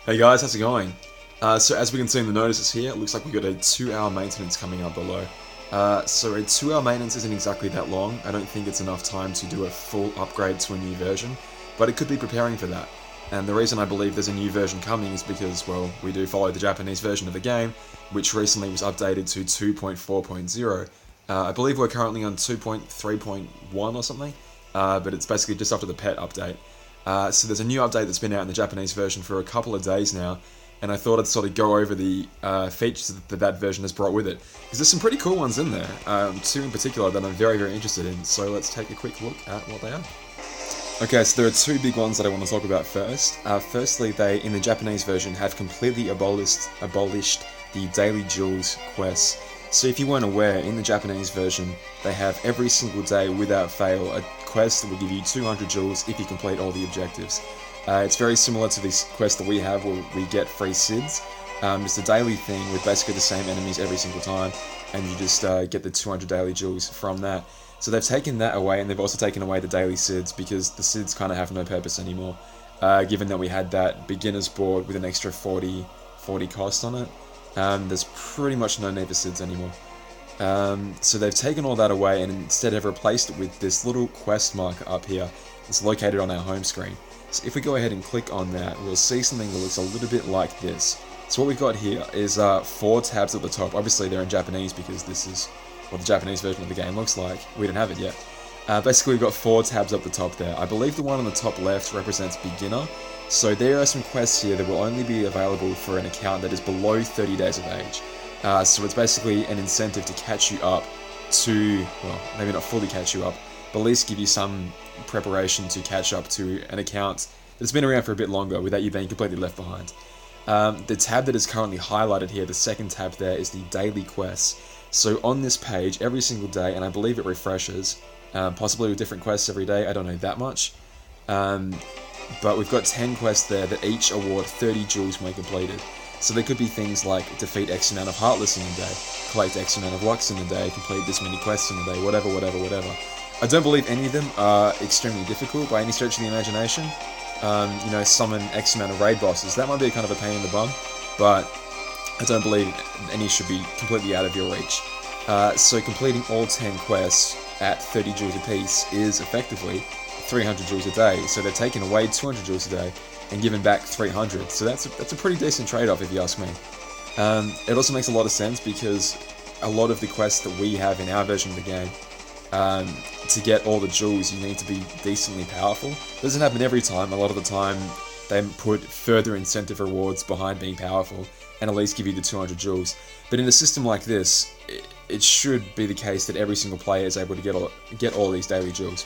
Hey guys, how's it going? So as we can see in the notices here, it looks like we've got a 2-hour maintenance coming up below. So a 2-hour maintenance isn't exactly that long. I don't think it's enough time to do a full upgrade to a new version, but it could be preparing for that. And the reason I believe there's a new version coming is because, well, we do follow the Japanese version of the game, which recently was updated to 2.4.0. I believe we're currently on 2.3.1 or something, but it's basically just after the pet update. So there's a new update that's been out in the Japanese version for a couple of days now, and I thought I'd sort of go over the features that version has brought with it, because there's some pretty cool ones in there, two in particular that I'm very, very interested in, so let's take a quick look at what they are. Okay, so there are two big ones that I want to talk about first. Firstly, they, in the Japanese version, have completely abolished the daily jewels quests. So if you weren't aware, in the Japanese version, they have every single day, without fail, a quest that will give you 200 jewels if you complete all the objectives. It's very similar to this quest that we have, where we get free SIDS. It's a daily thing with basically the same enemies every single time, and you just get the 200 daily jewels from that. So they've taken that away, and they've also taken away the daily SIDS, because the SIDS kind of have no purpose anymore, given that we had that beginner's board with an extra 40 cost on it. There's pretty much no need for SIDS anymore. So they've taken all that away and instead have replaced it with this little quest marker up here. It's located on our home screen. So if we go ahead and click on that, we'll see something that looks a little bit like this. So what we've got here is 4 tabs at the top. Obviously they're in Japanese because this is what the Japanese version of the game looks like. We don't have it yet. Basically we've got 4 tabs up the top there. I believe the one on the top left represents beginner. So there are some quests here that will only be available for an account that is below 30 days of age. So it's basically an incentive to catch you up to, well, maybe not fully catch you up, but at least give you some preparation to catch up to an account that's been around for a bit longer without you being completely left behind. The tab that is currently highlighted here, the second tab there, is the daily quests. So on this page, every single day, and I believe it refreshes, possibly with different quests every day, I don't know that much, but we've got 10 quests there that each award 30 jewels when completed. So there could be things like defeat X amount of Heartless in a day, collect X amount of Lux in a day, complete this many quests in a day, whatever. I don't believe any of them are extremely difficult by any stretch of the imagination. Summon X amount of raid bosses, that might be kind of a pain in the bum, but I don't believe any should be completely out of your reach. So completing all 10 quests at 30 jewels a piece is effectively 300 jewels a day, so they're taking away 200 jewels a day and giving back 300, so that's a pretty decent trade-off if you ask me. It also makes a lot of sense because a lot of the quests that we have in our version of the game, to get all the jewels you need to be decently powerful. It doesn't happen every time. A lot of the time they put further incentive rewards behind being powerful and at least give you the 200 jewels. But in a system like this, it should be the case that every single player is able to get all these daily jewels.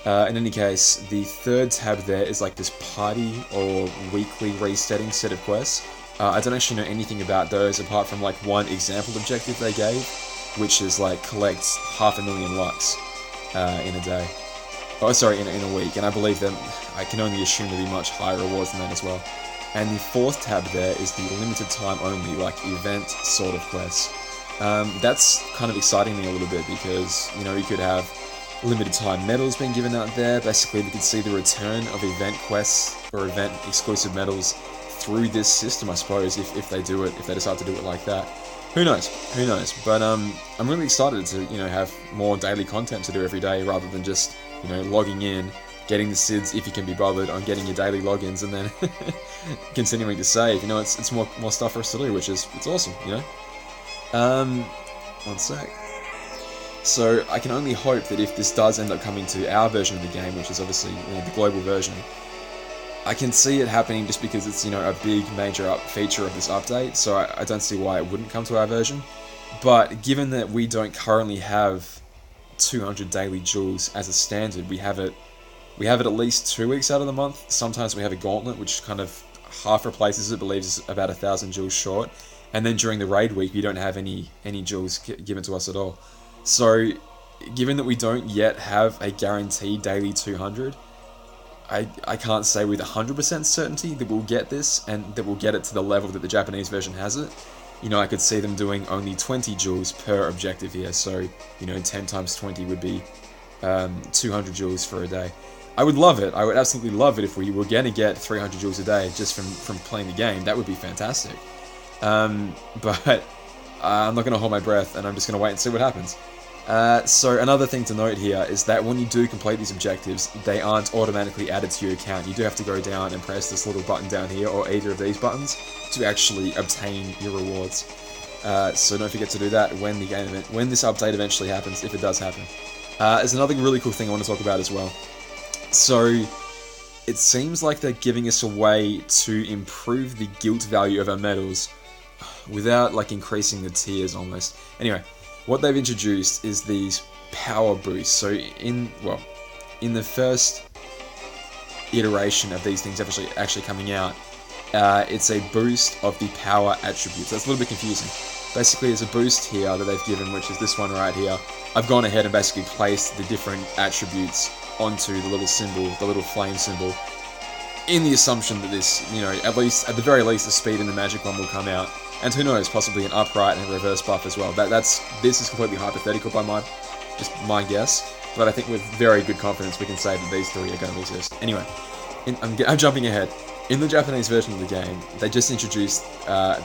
In any case, the third tab there is like this party or weekly resetting set of quests. I don't actually know anything about those apart from like one example objective they gave, which is like collect 500,000 Lux in a day. Oh, sorry, in a week. And I believe that I can only assume to be much higher rewards than that as well. And the fourth tab there is the limited time only, like event sort of quests. That's kind of exciting me a little bit because, you could have limited time medals being given out there. Basically, we could see the return of event quests or event exclusive medals through this system, I suppose, if they do it, if they decide to do it like that. Who knows? But I'm really excited to, have more daily content to do every day rather than just, logging in, getting the SIDS if you can be bothered on getting your daily logins and then continuing to save. It's more stuff for us to do, which is, it's awesome, One sec. So I can only hope that if this does end up coming to our version of the game, which is obviously the global version, I can see it happening just because it's a big major feature of this update, so I don't see why it wouldn't come to our version. But given that we don't currently have 200 daily jewels as a standard, we have it at least 2 weeks out of the month. Sometimes we have a gauntlet which kind of half replaces it, believes it's about 1,000 jewels short, and then during the raid week we don't have any jewels given to us at all. So given that we don't yet have a guaranteed daily 200, I can't say with 100% certainty that we'll get this and that we'll get it to the level that the Japanese version has it. I could see them doing only 20 jewels per objective here, so 10 times 20 would be 200 jewels for a day. I would love it. I would absolutely love it if we were going to get 300 joules a day just from playing the game. That would be fantastic. But I'm not going to hold my breath, and I'm just going to wait and see what happens. So another thing to note here is that when you do complete these objectives, they aren't automatically added to your account. You do have to go down and press this little button down here, or either of these buttons, to actually obtain your rewards. So don't forget to do that when this update eventually happens, if it does happen. There's another really cool thing I want to talk about as well. So it seems like they're giving us a way to improve the guilt value of our medals without like increasing the tiers almost. Anyway, what they've introduced is these power boosts. So in the first iteration of these things actually coming out, it's a boost of the power attributes. That's a little bit confusing. Basically, there's a boost here that they've given, which is this one right here. I've gone ahead and basically placed the different attributes onto the little symbol, the little flame symbol, in the assumption that this, at the very least, the speed and the magic one will come out. And who knows, possibly an upright and reverse buff as well. This is completely hypothetical by my guess, but I think with very good confidence we can say that these three are going to exist. Anyway, I'm jumping ahead. In the Japanese version of the game, they just introduced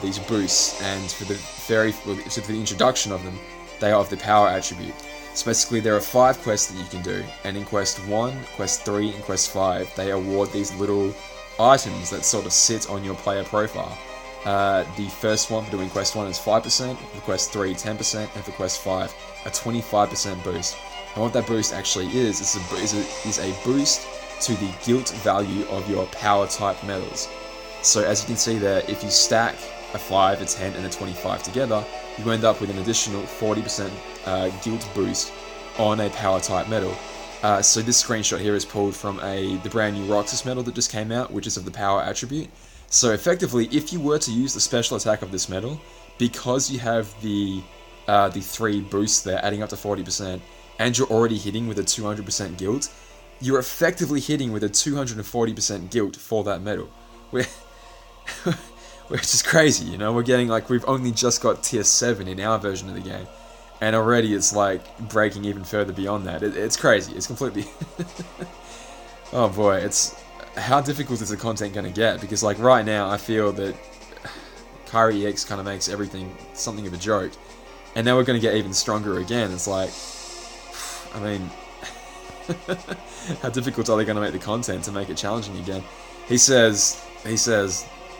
these boosts, and for the introduction of them, they are of the power attribute. So basically, there are 5 quests that you can do, and in Quest 1, Quest 3, and Quest 5, they award these little items that sort of sit on your player profile. The first one for doing Quest 1 is 5%, for Quest 3 10%, and for Quest 5 a 25% boost. And what that boost actually is a boost to the guilt value of your power type medals. So as you can see there, if you stack a 5, a 10, and a 25 together, you end up with an additional 40% guilt boost on a power type medal. So this screenshot here is pulled from the brand new Roxas medal that just came out, which is of the power attribute. So effectively, if you were to use the special attack of this medal, because you have the 3 boosts there adding up to 40%, and you're already hitting with a 200% guilt, you're effectively hitting with a 240% guilt for that medal. Which is crazy, we're getting we've only just got tier 7 in our version of the game, and already it's breaking even further beyond that. It's crazy, it's completely... Oh boy, how difficult is the content going to get? Because right now I feel that Kyrie EX kind of makes everything something of a joke, and now we're going to get even stronger again. It's I mean, how difficult are they going to make the content to make it challenging again? He says,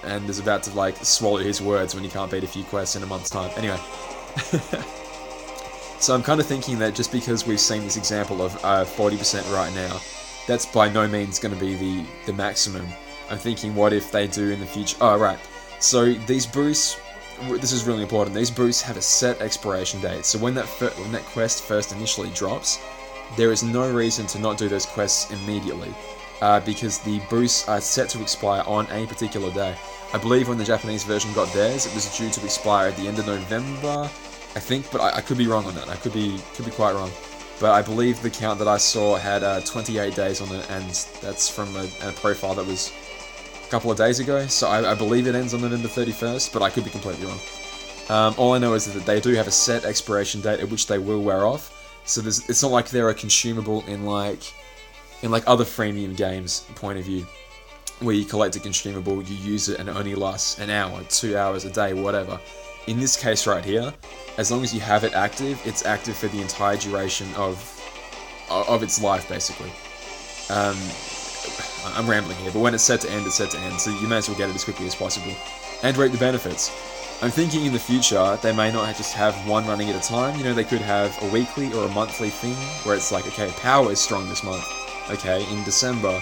and is about to swallow his words when he can't beat a few quests in a month's time. Anyway, so I'm kind of thinking that just because we've seen this example of 40% right now, that's by no means going to be the maximum. I'm thinking, what if they do in the future? Oh, right. So these boosts, this is really important, these boosts have a set expiration date. So when that quest first initially drops, there is no reason to not do those quests immediately, because the boosts are set to expire on a particular day. I believe when the Japanese version got theirs, it was due to expire at the end of November, I think, but I could be wrong on that. I could be quite wrong. But I believe the count that I saw had 28 days on it, and that's from a profile that was a couple of days ago, so I believe it ends on November 31st, but I could be completely wrong. All I know is that they do have a set expiration date at which they will wear off, so it's not like they're a consumable in other freemium games point of view, where you collect a consumable, you use it, and it only lasts an hour, 2 hours, a day, whatever. In this case right here, as long as you have it active, it's active for the entire duration of its life, basically. I'm rambling here, but when it's set to end, it's set to end, so you may as well get it as quickly as possible, and reap the benefits. I'm thinking in the future, they may not just have one running at a time, they could have a weekly or a monthly thing, where it's okay, power is strong this month, okay, in December,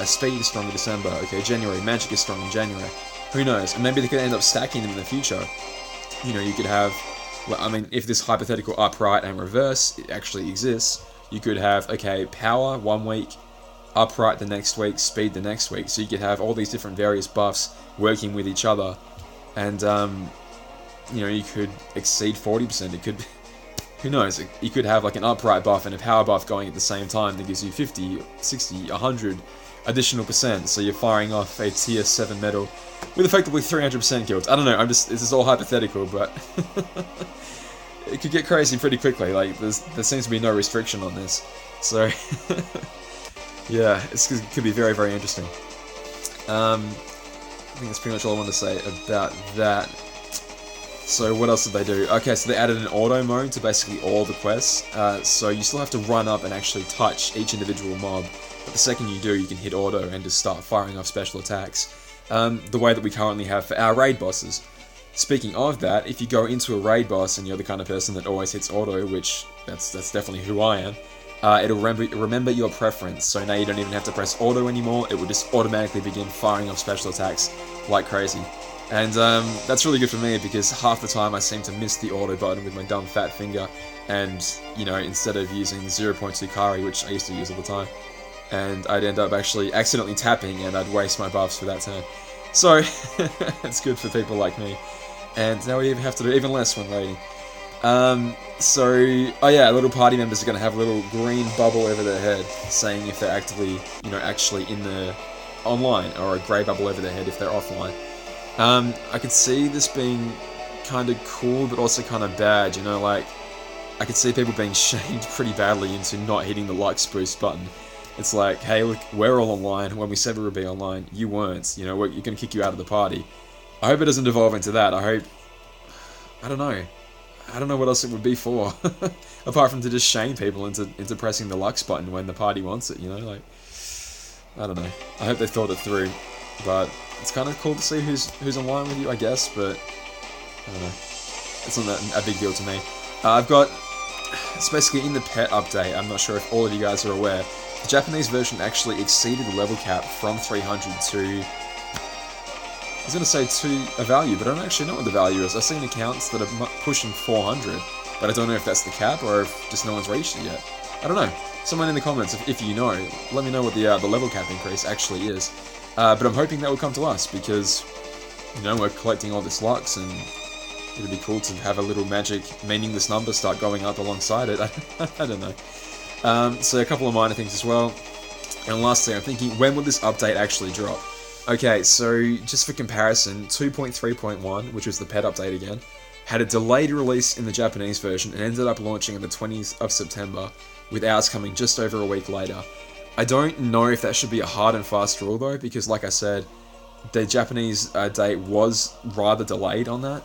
speed is strong in December, okay, January, magic is strong in January, who knows, and maybe they could end up stacking them in the future. You could have, if this hypothetical upright and reverse actually exists, you could have, okay, power 1 week, upright the next week, speed the next week, so you could have all these different various buffs working with each other, and, you could exceed 40%, it could, who knows, you could have an upright buff and a power buff going at the same time that gives you 50, 60, 100 additional percent, so you're firing off a tier 7 medal with effectively 300% guilt. I don't know, this is all hypothetical, but it could get crazy pretty quickly. There seems to be no restriction on this, so Yeah, it could be very, very interesting. I think that's pretty much all I want to say about that. So what else did they do? Okay, so they added an auto mode to basically all the quests. So you still have to run up and actually touch each individual mob. But the second you do, you can hit auto and just start firing off special attacks. The way that we currently have for our raid bosses. Speaking of that, if you go into a raid boss and you're the kind of person that always hits auto, which that's definitely who I am, it'll remember your preference, so now you don't even have to press auto anymore, it will just automatically begin firing off special attacks like crazy. And that's really good for me because half the time I seem to miss the auto button with my dumb fat finger, and, you know, instead of using 0.2 Kari, which I used to use all the time, and I'd end up actually accidentally tapping and I'd waste my buffs for that turn. So, it's good for people like me. And now we even have to do even less when raiding. Oh yeah, little party members are going to have a little green bubble over their head saying if they're actively, you know, actually in the online, or a grey bubble over their head if they're offline. I could see this being kind of cool, but also kind of bad, you know, like, I could see people being shamed pretty badly into not hitting the likes boost button. It's like, hey, look, we're all online. When we said we would be online, you weren't. You know, you're going to kick you out of the party. I hope it doesn't evolve into that. I don't know what else it would be for. Apart from to just shame people into pressing the Lux button when the party wants it, you know? Like, I don't know. I hope they thought it through. But it's kind of cool to see who's online with you, I guess, but I don't know. It's not that a big deal to me. It's basically in the pet update. I'm not sure if all of you guys are aware. The Japanese version actually exceeded the level cap from 300 to... I was going to say to a value, but I don't actually know what the value is. I've seen accounts that are pushing 400, but I don't know if that's the cap or if just no one's reached it yet. I don't know. Someone in the comments, if you know, let me know what the level cap increase actually is. But I'm hoping that will come to us because, you know, we're collecting all this Lux and it'd be cool to have a little magic meaningless number start going up alongside it. I don't know. So a couple of minor things as well. And lastly, I'm thinking, when will this update actually drop? Okay, so just for comparison, 2.3.1, which was the pet update again, had a delayed release in the Japanese version and ended up launching on the 20th of September, with ours coming just over a week later. I don't know if that should be a hard and fast rule though, because like I said, the Japanese date was rather delayed on that,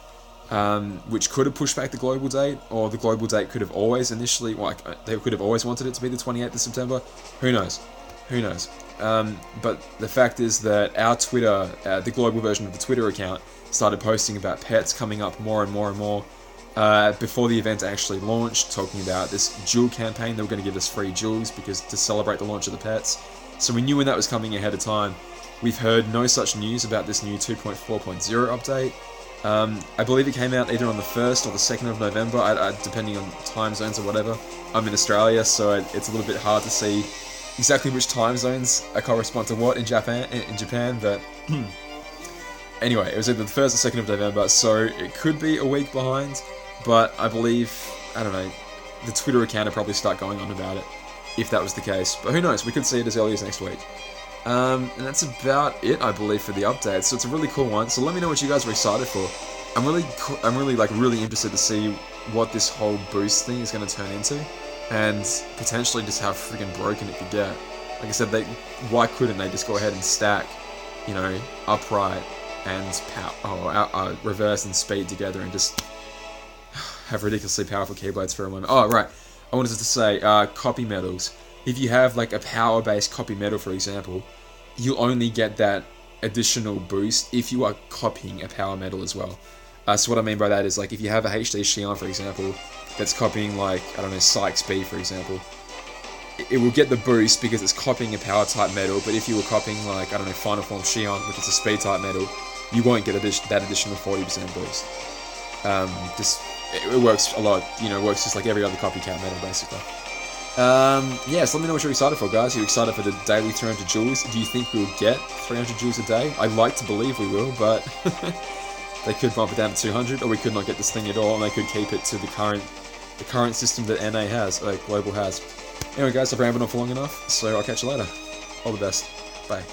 which could have pushed back the global date, or the global date could have always initially, they could have always wanted it to be the 28th of September. Who knows? Who knows? But the fact is that our Twitter, the global version of the Twitter account, started posting about pets coming up more and more and more before the event actually launched, talking about this jewel campaign. They were going to give us free jewels because to celebrate the launch of the pets. So we knew when that was coming ahead of time. We've heard no such news about this new 2.4.0 update. I believe it came out either on the 1st or the 2nd of November, depending on time zones or whatever. I'm in Australia, so it's a little bit hard to see exactly which time zones correspond to what in Japan, but anyway, it was either the 1st or 2nd of November, so it could be a week behind, but I believe, I don't know, the Twitter account would probably start going on about it, if that was the case, but who knows, we could see it as early as next week. And that's about it, I believe, for the update, so it's a really cool one, so let me know what you guys are excited for. I'm really interested to see what this whole boost thing is going to turn into, and potentially just how friggin' broken it could get. Like I said, why couldn't they just go ahead and stack, you know, upright and reverse and speed together and just have ridiculously powerful keyblades for a moment. Oh, right. I wanted to say, copy medals. If you have like a power-based copy medal, for example, you'll only get that additional boost if you are copying a power medal as well. So what I mean by that is, like, if you have a HD Xion, for example, that's copying, like, I don't know, Sykes B, for example, it will get the boost because it's copying a power type medal, but if you were copying, like, I don't know, Final Form Xion, which is a speed type medal, you won't get that additional 40% boost. It works a lot, you know, it works just like every other copycat medal, basically. Yeah, so let me know what you're excited for, guys. Are you excited for the daily 300 jewels? Do you think we'll get 300 jewels a day? I'd like to believe we will, but they could bump it down to 200, or we could not get this thing at all, and they could keep it to the current system that NA has, Global has. Anyway, guys, I've rambled on for long enough, so I'll catch you later. All the best. Bye.